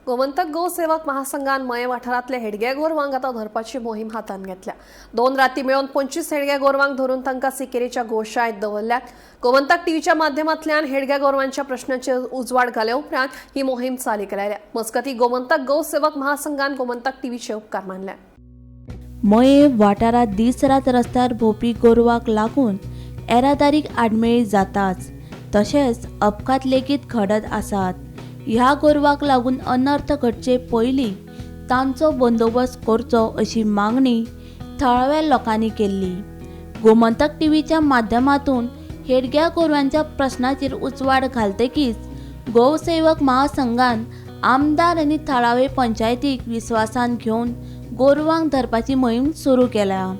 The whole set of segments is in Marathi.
गोमंतक गोसेवक महासंघान मये वाठारांतले हेडग्या गोरवांक आतां धरपाची मोहीम हातान घेतल्या। 2 राती मेळून 25 हेडग्या गोरवांक धरून तांकां सिकेरीच्या गोशाळेंत दवरल्यात। गोमंतक टीव्हीच्या माध्यमांतल्यान हेडग्या गोरवांच्या प्रश्नांचेर उजवाड घाल्या उपरांत ही मोहीम चालीक लायल्या। मजगतीं गोमंतक गोसेवक महासंघान गोमंतक टीव्हीचे उपकार मानल्या। मये वाठारांत दीस रात रस्त्यार भोंवपी गोरवांक लागून येरादारीक आडमेळी जाताच, तशेंच अपघात लेगीत घडत आसात। ह्या गोरवांक लागून अनर्थ घडचे पयलीं तांचो बंदोबस्त करचो अशी मागणी थळाव्या लोकांनी केल्ली। गोमंतक टीव्हीच्या माध्यमातून हेडग्या गोरवांच्या प्रश्नाचेर उजवाड घालतकीच गोसेवक महासंघान आमदार आनी थळावे पंचायतीक विस्वासान घेवन गोरवांक धरपाची मोहीम सुरू केल्या।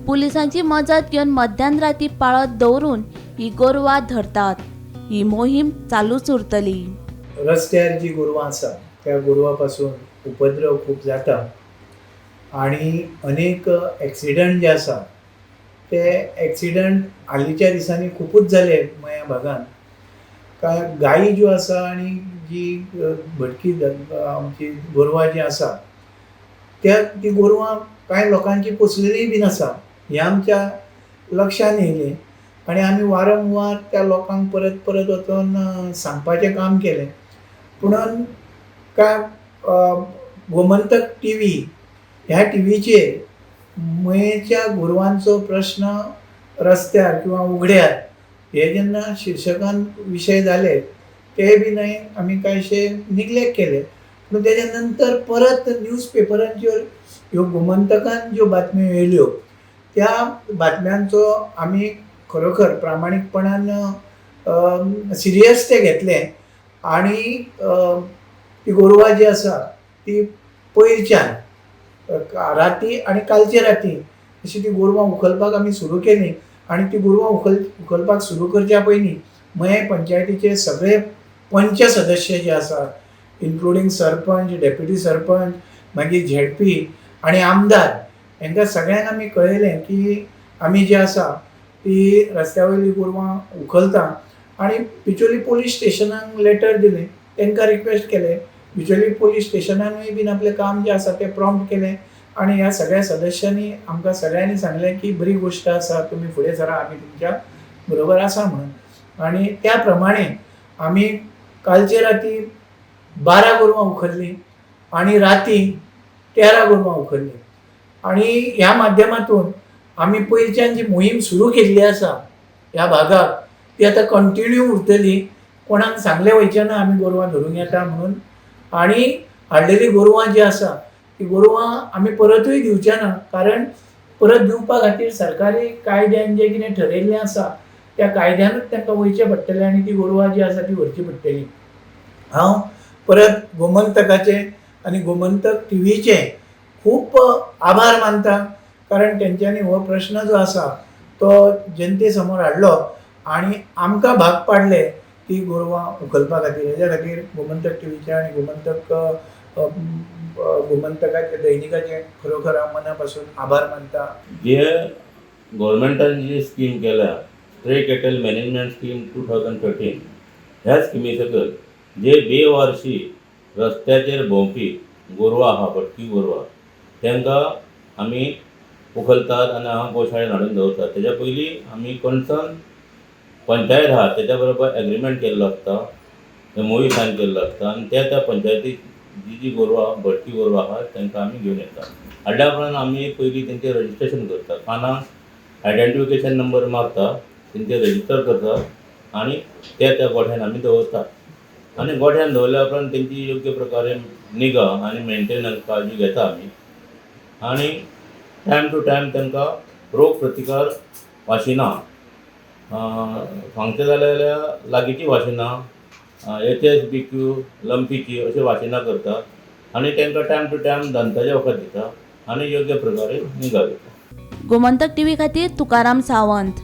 पुलिसांची मजत घेवन मध्यानराती पाळत दवरून ही गोरवां धरतात। ही मोहीम चालूच उरतली। रस्त्यार जी गोरवां आसा त्या गोरवां पासून उपद्रव खूप जाता आणि अनेक ॲक्सिडंट जे आसा ते ॲक्सिडंट हालींच्या दिसांनी खूपच जाले मया भागान। काय गायी ज्यो आसा आणि जी भटकी आमची गोरवां जी आसा ती गोरवां कांय लोकांची पोसलेलीय बीन आसा हें आमच्या लक्षान येयलें आणि आमी वारंवार त्या लोकांक परत परत वचून सांगपाचें काम केलें। पुणून काय गोमंतक टीव्ही ह्या टीव्हीचेर मयेच्या गोरवांचो प्रश्न रस्त्यार किंवा उघड्यार हे जेन्ना शिर्शकान विशय जाले ते बी न्हय आमी कांयशे निग्लेक्ट केले। पूण तेजे नंतर परत न्यूज पेपरांचेर ह्यो गोमंतकान ज्यो बातम्यो येयल्यो त्या बातम्यांचो आमी खरोखर प्रामाणीकपणान सिरियस ते घेतले आणि ती गोरवां जी आसा ती पयरच्यान राती आणि कालचे राती अशी ती गोरवां उखलपाक आमी सुरू केली आणि ती गोरवां उखलपाक सुरू करच्या पयलीं मये पंचायतीचे सगळे पंच सदस्य जे आसा इन्क्लुडींग सरपंच, डेप्युटी सरपंच, मागीर झेडपी आणि आमदार हांकां सगळ्यांक आमी कळयलें की आमी जी आसा ती रस्त्या वयली गोरवां उखलता आणि बिचोली पोलीस स्टेशनाक लेटर दिलें, तांकां रिक्वेस्ट केलें। बिचोली पोलीस स्टेशनानूय बीन आपलें काम जे आसा तें प्रॉम्प्ट केलें आणि ह्या सगळ्या सदस्यांनी आमकां सगळ्यांनी सांगलें की बरी गोश्ट आसा, तुमी फुडें सरा, आमी तुमच्या बरोबर आसा म्हणून। आणि त्या प्रमाणे आमी कालचे राती 12 गोरवां उखल्लीं आणि राती 13 गोरवां उखल्लीं आणि ह्या माध्यमातून आमी पयरच्यान जी मोहीम सुरू केल्ली आसा ह्या भागाक ती आतां कंटिन्यू उरतली। कोणाक सांगले वयचें ना आमी गोरवां धरूंक येता म्हणून आणि हाडलेली गोरवां जी आसा ती गोरवां आमी परतूय दिवचे ना, कारण परत दिवपा खातीर सरकारी कायद्यान जें कितें ठरयल्लें आसा त्या कायद्यानूच तांकां वयचें पडटलें आणि ती गोरवां जी आसा ती व्हरची पडटली। हांव परत गोमंतकाचे आणि गोमंतक टीव्हीचे खूप आभार मानता, कारण तेंच्यांनी हो प्रश्न जो आसा तो जनते समोर हाडलो आणि आमकां भाग पाडले ती गोरवां उखलपा खातीर। हेज्या खातीर गोमंतक टीव्हीचे आणि गोमंतकाचे दैनिकाचे खरोखर हांव मना पासून आभार मानता। जे गव्हर्मेंटान जी स्कीम केल्या स्ट्रे कॅटल मॅनेजमेंट स्कीम 2013 ह्या स्किमी सकयल जे बेवारशी रस्त्याचेर भोंवपी गोरवां आहा, भटकी गोरवां तांकां आमी उखलतात आनी हांगा गोशाळेन हाडून दवरतात। तेज्या पयलीं आमी कन्सर्न पंचायत आहा तेज्या बरोबर एग्रीमेंट केल्लो आसता, मोही सायन केल्लो आसता आनी त्या पंचायतीक जी गोरवां भटकी गोरवां आहा तांकां आमी घेवन येता। हाडल्या उपरांत आमी पयलीं तेंचें रजिस्ट्रेशन करता, कानाक आयडेंटिफिकेशन नंबर मारता, तेंचें रजिस्टर करता आणि त्या गोठ्यान आमी दवरतात। आनी गोठ्यान दवरल्या उपरांत तेंची योग्य प्रकारे निगा आनी मेंटेनन्स काळजी घेता आमी आणि टायम टू टायम तांकां रोग प्रतिकार वाशिनां सांगचे जाल्यार लागींची वाशिनां HSBQ, लंपीची अशी वाशिनां करतात आणि तांकां टायम टू टायम दंताचे वखद दिता आणि योग्य प्रकारे निगा घेता। गोमंतक टीव्ही खातीर तुकाराम सावंत।